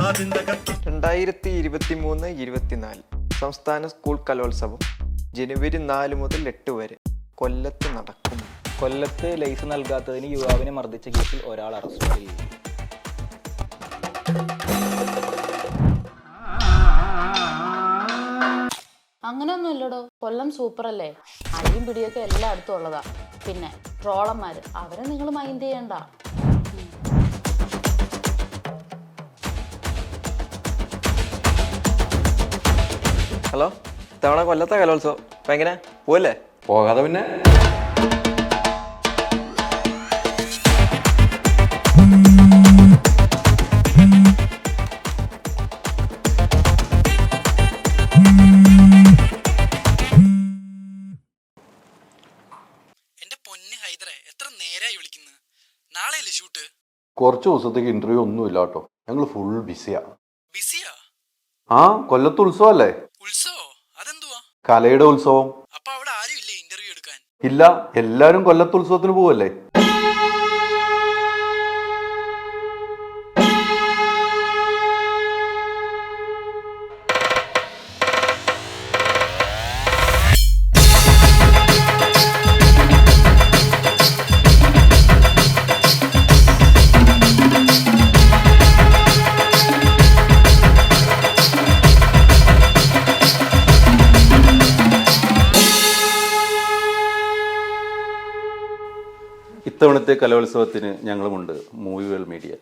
2023-24 സംസ്ഥാന സ്കൂൾ കലോത്സവം ജനുവരി 4 മുതൽ 8 വരെ കൊല്ലത്ത് നടക്കും. കൊല്ലത്ത് ലൈസൻസ് നൽകാത്തതിന് യുവാവിനെ മർദ്ദിച്ച കേസിൽ ഒരാൾ അറസ്റ്റിൽ. അങ്ങനെയൊന്നും ഇല്ലടോ, കൊല്ലം സൂപ്പർ അല്ലേ? അടിയും പിടിയൊക്കെ എല്ലായിടത്തും ഉള്ളതാ. പിന്നെ ട്രോളന്മാര്, അവരെ നിങ്ങൾ മൈൻഡ് ചെയ്യണ്ട. ഹലോ, ഇത്തവണ കൊല്ലത്തെ കലോത്സവം എങ്ങനെ പോവല്ലേ? പോകാതെ പിന്നെ എന്റെ പൊന്ന് ഹൈദരെ, എത്ര നേരായി വിളിക്കുന്നത്? നാളെയല്ലേ ഷൂട്ട്? കുറച്ച് ദിവസത്തേക്ക് ഇന്റർവ്യൂ ഒന്നുമില്ല കേട്ടോ, ഞങ്ങൾ ഫുൾ ബിസിയാ. ബിസിയാ? ആ, കൊല്ലത്ത് ഉത്സവല്ലേ? ഉത്സവോ? അതെന്തുവാ? കലയുടെ ഉത്സവം. അപ്പൊ അവിടെ ആരും ഇല്ലേ ഇന്റർവ്യൂ എടുക്കാൻ? ഇല്ല, എല്ലാരും കൊല്ലത്ത് ഉത്സവത്തിന് പോവല്ലേ. ഇത്തവണത്തെ കലോത്സവത്തിന് ഞങ്ങളുമുണ്ട് മൂവി വേൾഡ് മീഡിയ.